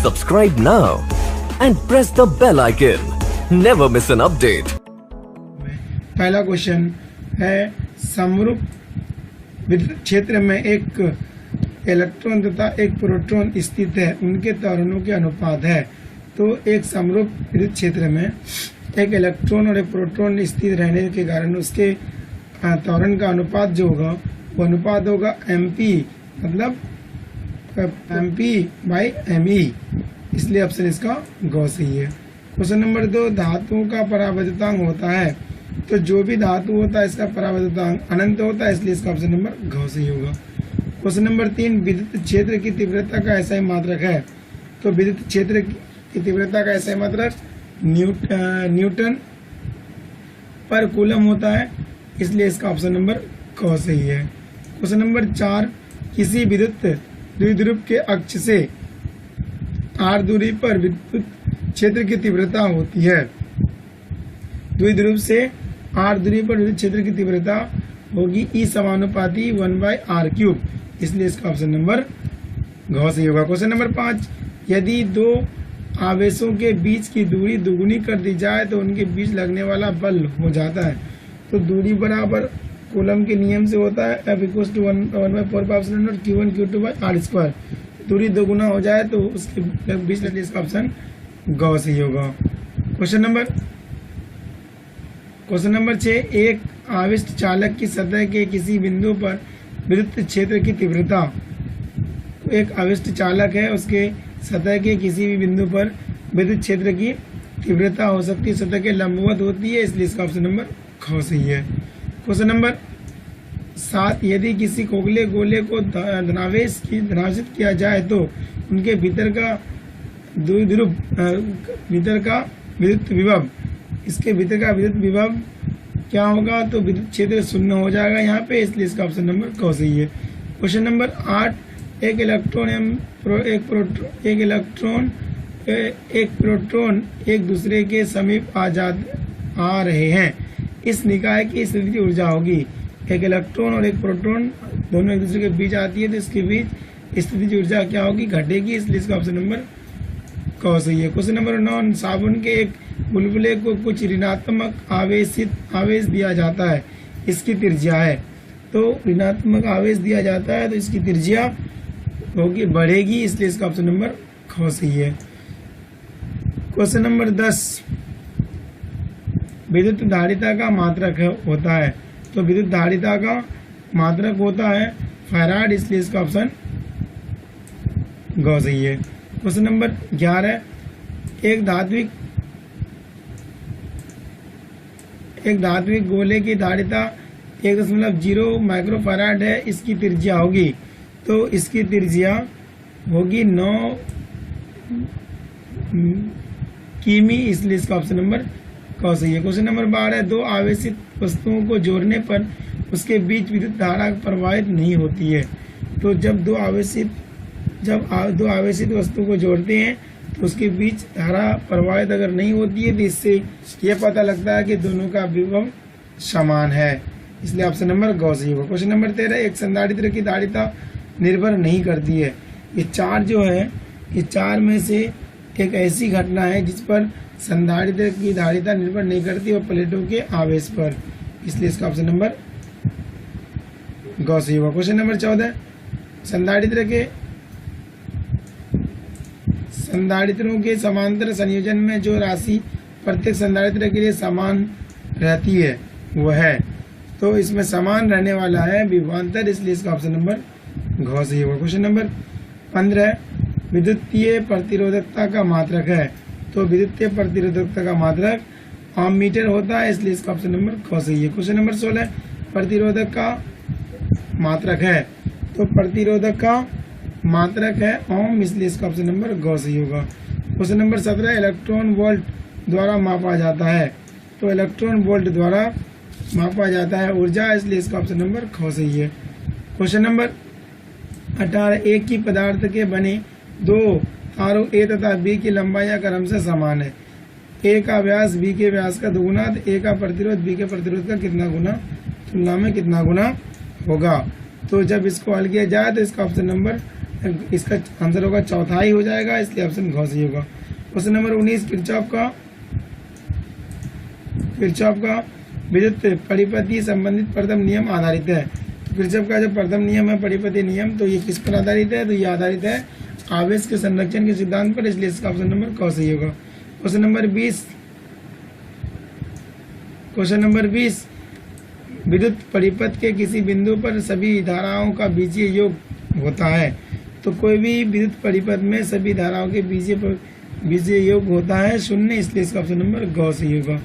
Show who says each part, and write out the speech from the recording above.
Speaker 1: Subscribe now and press the bell icon. Never miss an update.
Speaker 2: पहला question है, समरूप विद्युत क्षेत्र में एक इलेक्ट्रॉन तथा एक प्रोटॉन स्थित है, उनके त्वरणों के अनुपात है। तो एक समरूप विद्युत क्षेत्र में एक इलेक्ट्रॉन और एक प्रोटॉन स्थित रहने के कारण उसके त्वरण का अनुपात जो होगा वो अनुपात होगा MP, मतलब MP/ME, इसलिए ऑप्शन इसका ग सही है। क्वेश्चन नंबर 2, धातुओं का परावर्तितांक होता है, तो जो भी धातु होता है इसका परावर्तितांक अनंत होता है, इसलिए इसका ऑप्शन नंबर घ सही होगा। क्वेश्चन नंबर 3, विद्युत क्षेत्र की तीव्रता का ऐसा ही मात्रक है, तो विद्युत क्षेत्र की तीव्रता का ऐसा ही मात्रक न्यूटन पर कूलम होता है, इसलिए इसका ऑप्शन नंबर क सही है। क्वेश्चन नंबर 4, किसी विद्युत द्विध्रुव के अक्ष से r दूरी पर विद्युत क्षेत्र की तीव्रता होती है। द्विध्रुव से r दूरी पर विद्युत क्षेत्र की तीव्रता होगी E समानुपाती 1/r³, इसलिए इसका ऑप्शन नंबर घ सही होगा। क्वेश्चन नंबर 5, यदि दो आवेशों के बीच की दूरी दुगुनी कर दी जाए तो उनके बीच लगने वाला बल हो जाता है। तो दूरी बराबर कूलम के नियम से होता है F=1/4πε0 Q1 Q2/r²। दूरी दोगुना हो जाए तो उसके बीच लगने इसका ऑप्शन ग सही होगा। क्वेश्चन नंबर 6, एक आवेशित चालक की सतह के किसी बिंदु पर विद्युत क्षेत्र की तीव्रता, एक आवेशित चालक है, उसके सतह के किसी भी बिंदु पर विद्युत क्षेत्र की तीव्रता हो सकती है सतह के लंबवत होती है, इसलिए इसका ऑप्शन नंबर ख सही है। क्वेश्चन नंबर 7, यदि किसी खोखले गोले को धनावेशित किया जाए तो उनके भीतर का विद्युत विभव, इसके भीतर का विद्युत विभव क्या होगा, तो विद्युत क्षेत्र शून्य हो जाएगा यहाँ पे, इसलिए इसका ऑप्शन नंबर क सही है। क्वेश्चन नंबर 8, एक प्रोटॉन एक दूसरे के समीप आ रहे हैं, इस निकाय की स्थितिज ऊर्जा होगी। एक इलेक्ट्रॉन और एक प्रोटॉन दोनों एक दूसरे के बीच आती है तो इसके बीच स्थितिज ऊर्जा क्या होगी, घटेगी, इसलिए इसका ऑप्शन नंबर क सही है। क्वेश्चन नंबर 9, साबुन के एक बुलबुले को कुछ ऋणात्मक आवेश दिया जाता है, इसकी त्रिज्या है। तो ऋणात्मक आवेश दिया जाता है तो इसकी त्रिज्या होगी बढ़ेगी, इसलिए इसका ऑप्शन नंबर ख सही है। क्वेश्चन नंबर 10, विद्युत धारिता का मात्रक होता है, तो विद्युत धारिता का मात्रक होता है फैराड, इसलिए इसका ऑप्शन ग सही है। क्वेश्चन नंबर 11, एक धात्विक गोले की धारिता 1.0 माइक्रोफैराड है, इसकी त्रिज्या होगी, तो इसकी त्रिज्या होगी 9 किमी, इसलिए इसका ऑप्शन नंबर क सही है। क्वेश्चन नंबर 12, दो आवेशित वस्तुओं को जोड़ने पर उसके बीच विद्युत धारा प्रवाहित नहीं होती है, तो जब दो आवेशित वस्तु को जोड़ते हैं तो उसके बीच धारा प्रवाहित अगर नहीं होती है तो इससे यह पता लगता है कि दोनों का विभव समान है, इसलिए ऑप्शन नंबर ग सही होगा। क्वेश्चन नंबर 13, एक संधारित्र की धारिता निर्भर नहीं करती है। ये चार जो है, ये चार में से एक ऐसी घटना है जिस पर संधारित्र की धारिता निर्भर नहीं करती और प्लेटों के आवेश पर, इसलिए इसका ऑप्शन नंबर ग सही होगा। क्वेश्चन नंबर 14, संधारित्रों के समांतर संयोजन में जो राशि प्रत्येक संधारित्र के लिए समान रहती है वह है, तो इसमें समान रहने वाला है विभवांतर, इसलिए इसका ऑप्शन नंबर घ सही होगा। क्वेश्चन नंबर 15, विद्युतीय प्रतिरोधकता का मात्रक है, तो विद्युतीय प्रतिरोधकता का मात्रक ओम मीटर होता है, इसलिए इसका ऑप्शन नंबर ख सही है। क्वेश्चन नंबर 16, प्रतिरोधक का मात्रक है, तो प्रतिरोधक का मात्रक है ओम, इसलिए इसका ऑप्शन नंबर ग सही होगा। क्वेश्चन नंबर 17, इलेक्ट्रॉन वोल्ट द्वारा मापा जाता है, तो इलेक्ट्रॉन वोल्ट द्वारा मापा जाता है ऊर्जा, इसलिए इसका ऑप्शन नंबर ख सही है। क्वेश्चन नंबर 18, एक ही पदार्थ के बने दो तारों A तथा B की लंबाई क्रमशः समान है, A का व्यास B के व्यास का दोगुना, A का प्रतिरोध B के प्रतिरोध का कितना गुना तुलना में कितना गुना होगा। तो जब इसको हल किया जाए तो इसका ऑप्शन नंबर इसका आंसर होगा चौथाई हो जाएगा, इसलिए ऑप्शन घ सही होगा। क्वेश्चन नंबर 19 किरचॉफ का विद्युत परिपथी संबंधित प्रथम नियम आधारित है। तो किरचॉफ का जो प्रथम नियम है परिपथी नियम, तो ये किस पर आधारित है? तो ये आधारित है आवेश के संरक्षण के सिद्धांत पर, इसलिए इसका ऑप्शन नंबर क सही होगा। क्वेश्चन नंबर 20 विद्युत परिपथ के किसी बिंदु पर सभी धाराओं का बीजीय योग होता है। तो कोई भी विद्युत परिपथ में सभी धाराओं के बीजीय योग होता है 0, इसलिए इसका ऑप्शन नंबर ग सही होगा।